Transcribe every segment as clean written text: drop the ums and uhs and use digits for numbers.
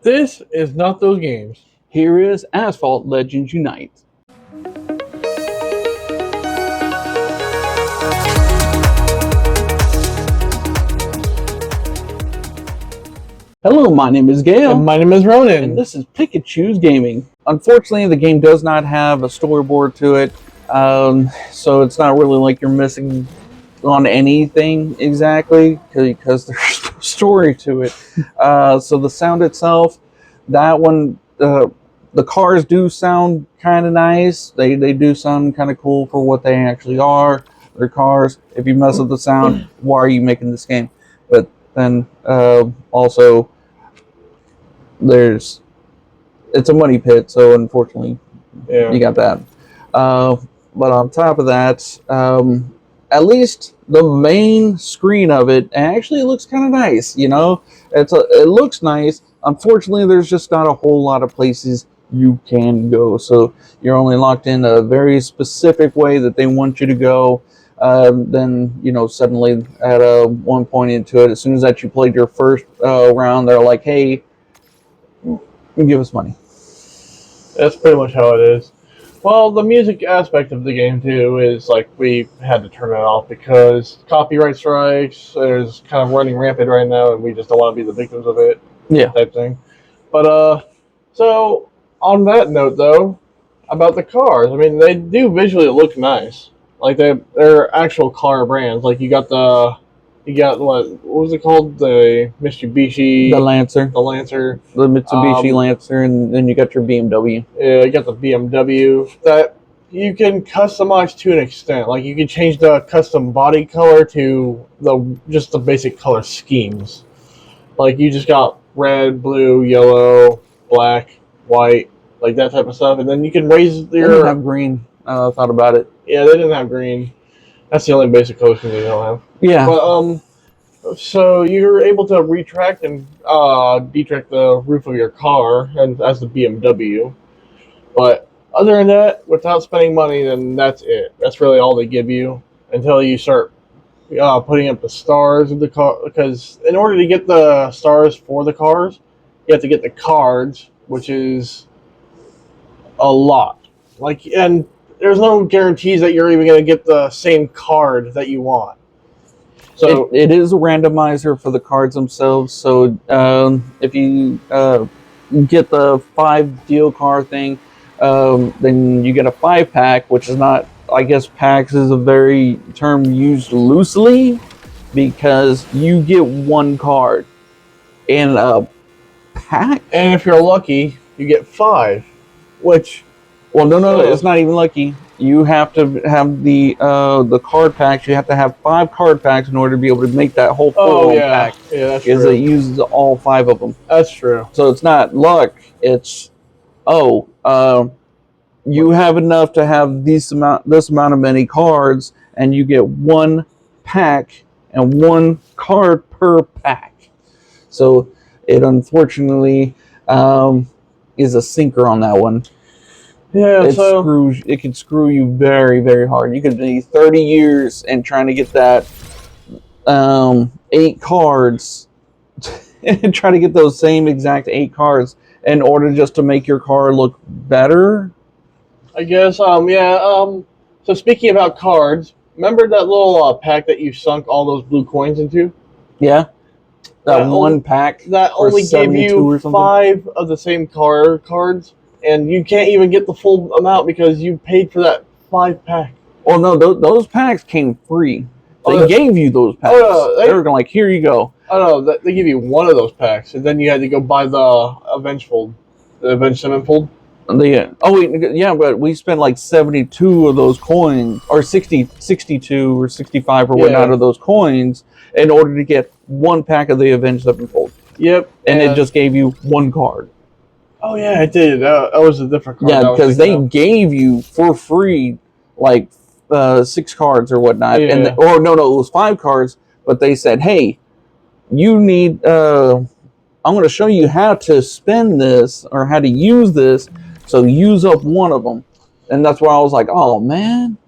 This is not those games. Here is Asphalt Legends Unite. Hello, my name is Gail. And my name is Ronan. And this is Pikachu's Gaming. Unfortunately, the game does not have a storyboard to it, so it's not really like you're missing on anything exactly, because there's no story to it. So the sound itself, that one, the cars do sound kind of nice. They do sound kind of cool for what they actually are. They're cars. If you mess with the sound, why are you making this game? But then also it's a money pit, so unfortunately you got that. But on top of that, at least the main screen of it actually looks kind of nice. You know, it looks nice. Unfortunately, there's just not a whole lot of places you can go, so you're only locked in a very specific way that they want you to go. Then, you know, suddenly at one point into it, as soon as that you played your first round, they're like, hey, give us money. That's pretty much how it is. Well, the music aspect of the game too is like we had to turn it off because copyright strikes is kind of running rampant right now, and we just don't want to be the victims of it. Yeah, type thing. But so on that note, though, about the cars, I mean, they do visually look nice. Like they're actual car brands. Like you got what was it called? The Mitsubishi, the Lancer, the Mitsubishi Lancer, and then you got your BMW. Yeah, you got the BMW that you can customize to an extent. Like you can change the custom body color to just the basic color schemes. Like you just got red, blue, yellow, black, white, like that type of stuff, and then you can raise your. They didn't have green. Thought about it. Yeah, they didn't have green. That's the only basic color scheme they don't have. Yeah. But so you're able to retract and detract the roof of your car, and as the BMW. But other than that, without spending money, then that's it. That's really all they give you until you start putting up the stars of the car. Because in order to get the stars for the cars, you have to get the cards, which is a lot. Like, and there's no guarantees that you're even going to get the same card that you want. So it is a randomizer for the cards themselves. So if you get the 5 deal car thing, then you get a 5-pack, which is not, I guess packs is a very term used loosely, because you get 1 card in a pack. And if you're lucky, you get 5, which... Well, no, it's not even lucky. You have to have the card packs. You have to have 5 card packs in order to be able to make that whole full pack. Yeah, that's true. Because it uses all 5 of them. That's true. So it's not luck. It's you have enough to have this amount of many cards, and you get 1 pack and 1 card per pack. So it unfortunately is a sinker on that one. Yeah, it could screw you very, very hard. You could be 30 years and trying to get that 8 cards and try to get those same exact 8 cards in order just to make your car look better. I guess, So speaking about cards, remember that little pack that you sunk all those blue coins into? Yeah. That one pack that only gave you 5 of the same cards. And you can't even get the full amount because you paid for that 5-pack. Well, no, those packs came free. They gave you those packs. They were like, here you go. Oh, no, they give you 1 of those packs, and then you had to go buy the Avenge Sevenfold. Yeah, but we spent like 72 of those coins, or 62 or 65 or whatnot of those coins in order to get 1 pack of the Avenge Sevenfold. Yep. And it just gave you 1 card. Oh yeah, it did. That was a different card. Yeah, because they gave you for free like 6 cards or whatnot. Yeah. It was 5 cards, but they said, hey, you need I'm going to show you how to spend this or how to use this, so use up 1 of them. And that's why I was like, oh man.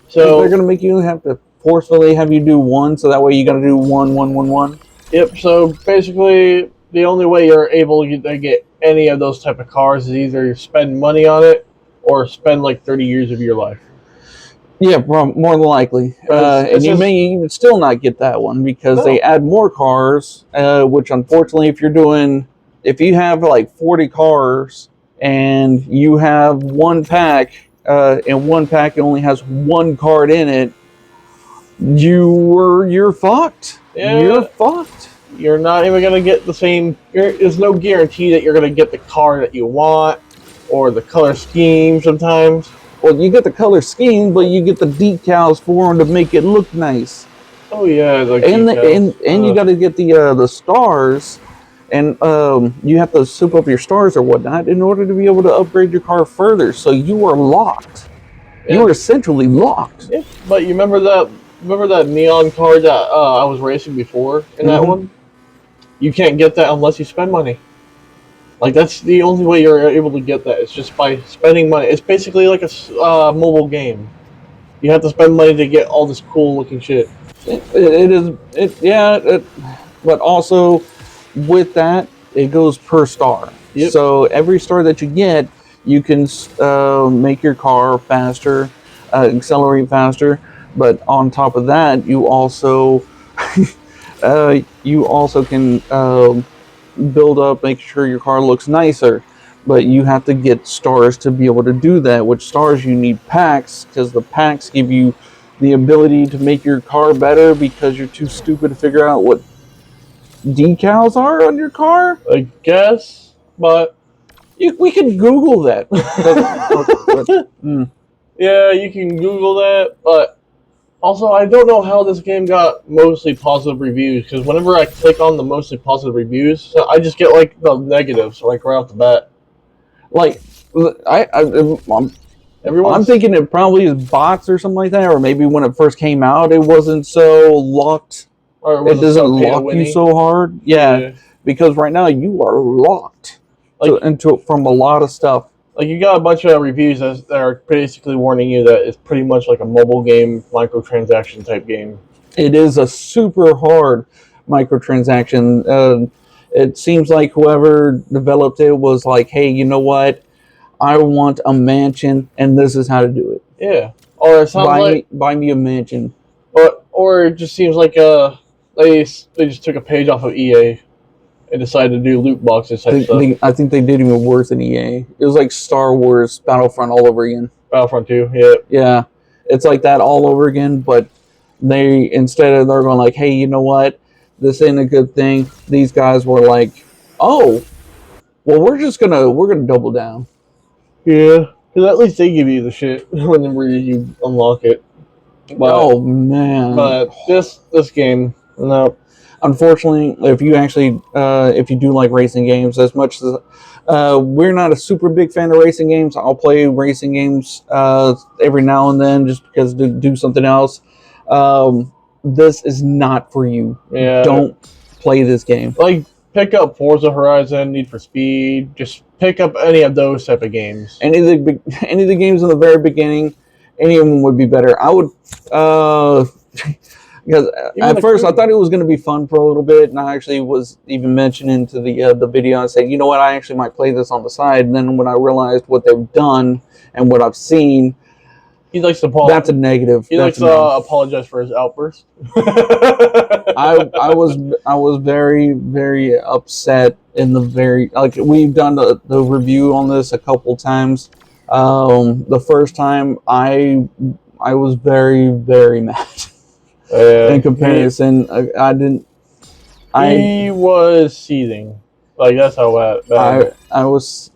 So they're going to make you have to forcefully have you do 1, so that way you got to do 1, 1, 1, 1. Yep, so basically the only way you're able to get any of those type of cars is either you spend money on it or spend like 30 years of your life. Yeah, more than likely. And you may even still not get that one because they add more cars, which unfortunately, if you have like 40 cars and you have one pack, and one pack only has one card in it, you're fucked. Yeah, you're fucked. You're not even gonna get the same. There's no guarantee that you're gonna get the car that you want or the color scheme sometimes. Well, you get the color scheme, but you get the decals for them to make it look nice. Oh yeah, and you got to get the stars, and you have to soup up your stars or whatnot in order to be able to upgrade your car further. So you are locked. Yeah. You are essentially locked. Yeah, but you remember that neon car that I was racing before in that one? You can't get that unless you spend money. Like, that's the only way you're able to get that. It's just by spending money. It's basically like a mobile game. You have to spend money to get all this cool looking shit. But also with that, it goes per star. Yep. So every star that you get, you can make your car faster, accelerate faster. But on top of that, you also can build up, make sure your car looks nicer, but you have to get stars to be able to do that. Which stars you need packs, because the packs give you the ability to make your car better because you're too stupid to figure out what decals are on your car. I guess, but we could Google that. Yeah, you can Google that, but also, I don't know how this game got mostly positive reviews, because whenever I click on the mostly positive reviews, I just get, like, the negatives, like, right off the bat. Like, I'm thinking it probably is bots or something like that, or maybe when it first came out, it wasn't so locked. Or it doesn't lock you so hard. Yeah, because right now you are locked from a lot of stuff. Like, you got a bunch of reviews that are basically warning you that it's pretty much like a mobile game, microtransaction type game. It is a super hard microtransaction. It seems like whoever developed it was like, hey, you know what? I want a mansion, and this is how to do it. Yeah. Or it sounds buy me a mansion. Or it just seems like they just took a page off of EA. And decided to do loot boxes type stuff. I think they did even worse than EA. It was like Star Wars Battlefront all over again. Battlefront 2, yeah. Yeah. It's like that all over again, but they're going like, hey, you know what? This ain't a good thing. These guys were like, oh, well, we're gonna double down. Yeah. Because at least they give you the shit whenever you unlock it. But, oh man. But this game, no. Unfortunately, if you do like racing games, as much as we're not a super big fan of racing games, I'll play racing games every now and then just because to do something else. This is not for you. Yeah. Don't play this game. Like, pick up Forza Horizon, Need for Speed. Just pick up any of those type of games. Any of the games in the very beginning, any of them would be better. I would. Because at first I thought it was going to be fun for a little bit, and I actually was even mentioning to the video and said, you know what, I actually might play this on the side. And then when I realized what they've done and what I've seen, he likes to apologize. That's a negative. He likes to apologize for his outburst. I was very, very upset in the we've done the review on this a couple times. The first time I was very, very mad. In comparison, he was seething. Like, that's how bad. I was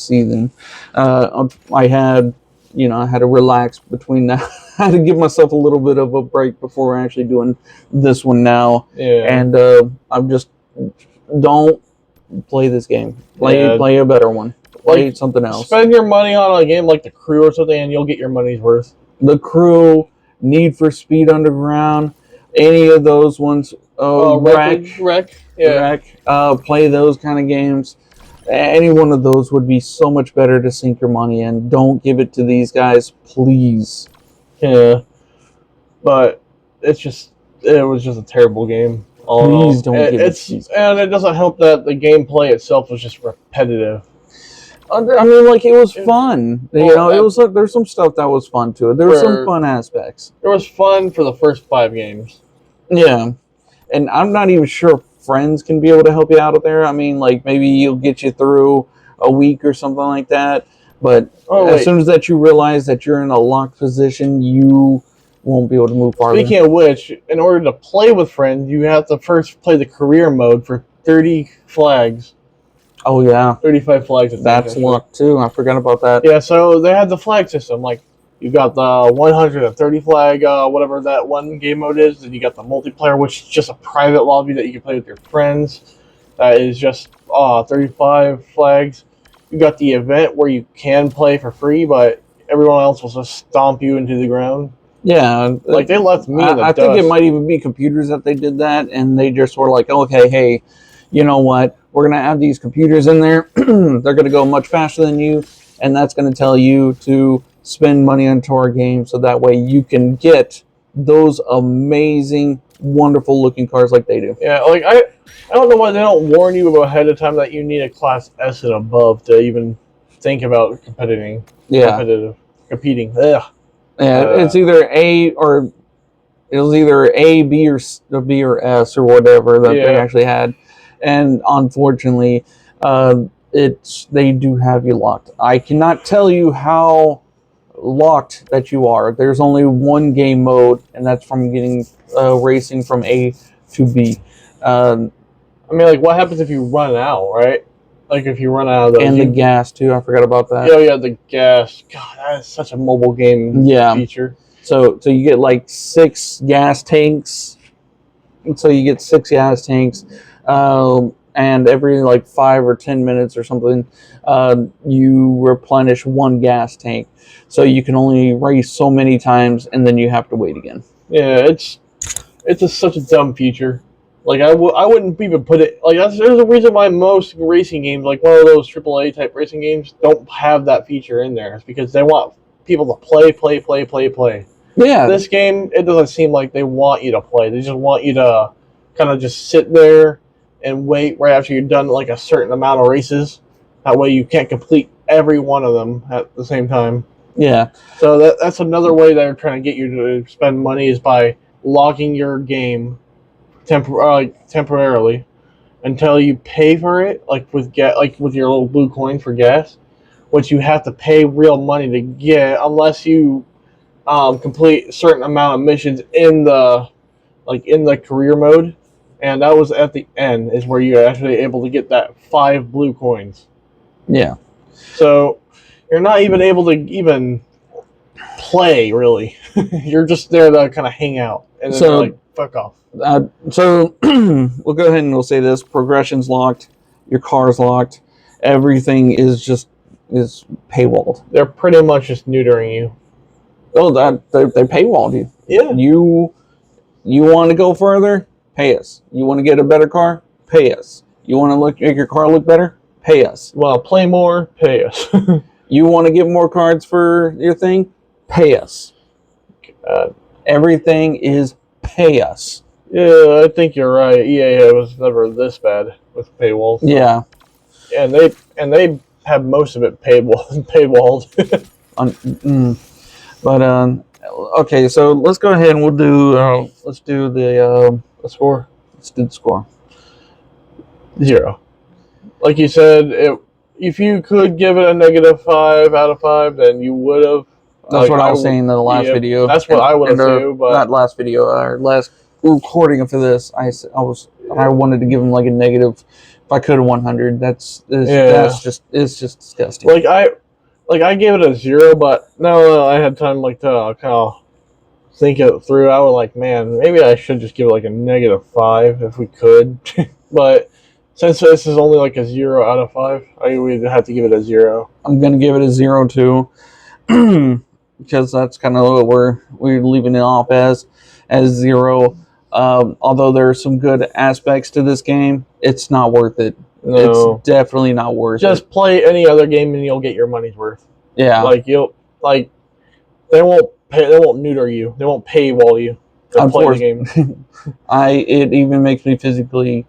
seething. I had to relax between that. I had to give myself a little bit of a break before actually doing this one now. Yeah. And I'm just, don't play this game. Play a better one. Play something else. Spend your money on a game like The Crew or something, and you'll get your money's worth. The Crew, Need for Speed Underground, any of those ones. Wreck. Yeah. Wreck. Play those kind of games. Any one of those would be so much better to sink your money in. Don't give it to these guys, please. Yeah. But it was just a terrible game. Please don't give it's and it doesn't help that the gameplay itself was just repetitive. I mean, like, it was fun. You know, it was there's some stuff that was fun to it. There were some fun aspects. It was fun for the first 5 games. Yeah, and I'm not even sure friends can be able to help you out there. I mean, like, maybe you'll get you through a week or something like that. But as soon as that you realize that you're in a locked position, you won't be able to move farther. Speaking of which, in order to play with friends, you have to first play the career mode for 30 flags. Oh, yeah. 35 flags. That's locked, too. I forgot about that. Yeah, so they had the flag system. Like, you got the 130 flag, whatever that one game mode is. And you got the multiplayer, which is just a private lobby that you can play with your friends. That is just 35 flags. You got the event where you can play for free, but everyone else will just stomp you into the ground. Yeah, like they left me in the dust. Think it might even be computers that they did that, and they just were like, okay, hey, you know what? We're gonna have these computers in there. They're gonna go much faster than you, and that's gonna tell you to spend money onto our game, so that way you can get those amazing, wonderful looking cars like they do. Yeah, like I don't know why they don't warn you ahead of time that you need a Class S and above to even think about competing. Competing. Ugh. Yeah, it's either A or it was either A, B, or B or S or whatever that they actually had, and unfortunately, they do have you locked. I cannot tell you how locked that you are. There's only one game mode, and that's from getting racing from A to B. I mean, like, what happens if you run out, right? Like, if you run out of those. And the gas, too. I forgot about that. Oh, yeah, the gas. God, that is such a mobile game feature. So you get, like, 6 gas tanks. So you get 6 gas tanks. And every, like, 5 or 10 minutes or something, you replenish 1 gas tank. So you can only race so many times, and then you have to wait again. Yeah, it's such a dumb feature. Like, I wouldn't even put it... Like, there's a reason why most racing games, like one of those AAA type racing games, don't have that feature in there. It's because they want people to play. Yeah. This game, it doesn't seem like they want you to play. They just want you to kind of just sit there and wait right after you're done, like, a certain amount of races. That way you can't complete every one of them at the same time. Yeah. So that's another way they're trying to get you to spend money is by locking your game temporarily until you pay for it, like with your little blue coin for gas, which you have to pay real money to get unless you complete a certain amount of missions in the career mode, and that was at the end is where you're actually able to get that 5 blue coins. Yeah. So you're not even able to even play really. You're just there to kind of hang out, and then like fuck off. So we'll go ahead and we'll say this: progression's locked, your car's locked, everything is paywalled. They're pretty much just neutering you. Oh, they paywalled you. Yeah. You want to go further? Pay us. You want to get a better car? Pay us. You want to make your car look better? Pay us. Well, play more? Pay us. You want to get more cards for your thing? Pay us. Everything is pay us. Yeah, I think you're right. EA was never this bad with paywalls. So. Yeah, and they have most of it paywalled. But okay, so let's go ahead and we'll do the score. Let's do the score. 0. Like you said, if you could give it a -5 out of 5, then you would have. That's what I was saying in the last video. That's what I would have too. But not last video, our last recording for this. I wanted to give him like a negative. If I could have 100, it's just disgusting. Like I gave it a 0, but no, I had time like to kind of think it through. I was like, man, maybe I should just give it like a -5 if we could. But since this is only like a 0 out of 5, I would have to give it a 0. I'm gonna give it a 0 too, because that's kind of what we're leaving it off as 0. Although there are some good aspects to this game, it's not worth it. No. It's definitely not worth it. Just play any other game and you'll get your money's worth. Yeah. They won't neuter you. They won't paywall you. to play the game. It even makes me physically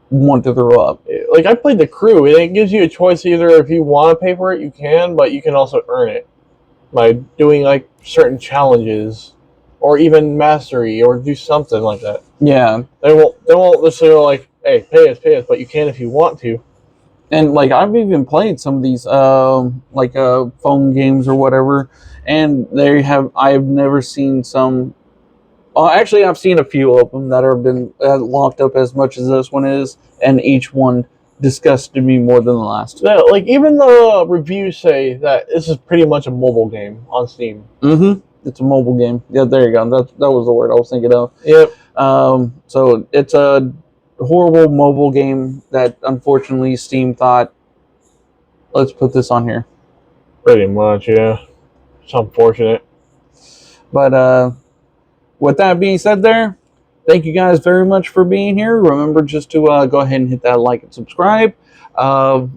want to throw up. Like, I played the crew, and it gives you a choice either if you want to pay for it, you can, but you can also earn it by doing like certain challenges, or even mastery, or do something like that. Yeah, they won't necessarily like, hey, pay us, but you can if you want to. and like I've even played some of these phone games or whatever, and I've never seen some. Actually, I've seen a few of them that have been locked up as much as this one is, and each one disgusted me more than the last. Yeah, like even the reviews say that this is pretty much a mobile game on Steam. Mm-hmm. It's a mobile game. Yeah, there you go. That was the word I was thinking of. Yep. So it's a horrible mobile game that unfortunately Steam thought, let's put this on here. Pretty much, yeah. It's unfortunate. But with that being said there, thank you guys very much for being here. Remember just to go ahead and hit that like and subscribe.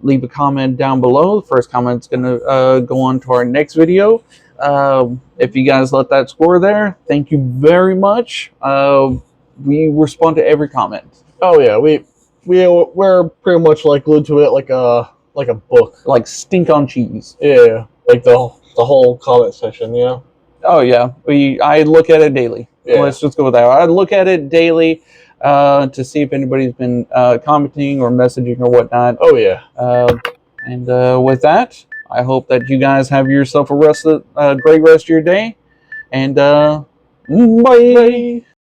Leave a comment down below. The first comment's going to go on to our next video. If you guys let that score there, thank you very much. We respond to every comment. Oh yeah, we're pretty much like glued to it like a book. Like stink on cheese. Yeah, like the whole comment section, you know? Oh yeah, I look at it daily. Yeah. Let's just go with that. I look at it daily to see if anybody's been commenting or messaging or whatnot. Oh yeah. And with that, I hope that you guys have yourself a great rest of your day. And bye.